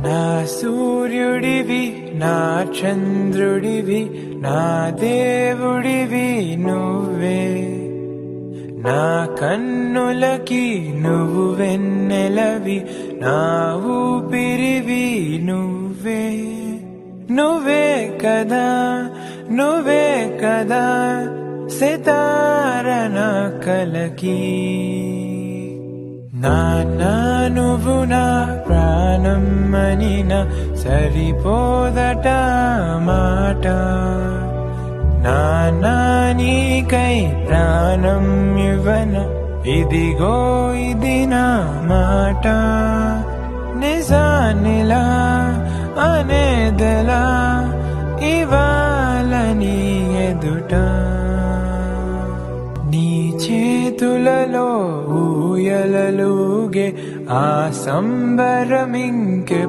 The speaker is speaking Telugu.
నా సూర్యుడివి నా చంద్రుడివి నా దేవుడివి నువ్వే నా కన్నులకి నువ్వు వెన్నెలవి నా ఊపిరివి నువ్వే నువ్వే కదా నువ్వే కదా సితార నా కలకి నాన్నా నువ్వు నా ప్రాణం అనిన సరిపోదట మాట నాన్నా నీకై ప్రాణం ఇవ్వన ఇదిగో ఇది నా మాట నిజానిలా అనేదలా ఇవాళ నీ ఎదుట నీ చేతులలో ఊయలలుగే ఆ సంబరమింకె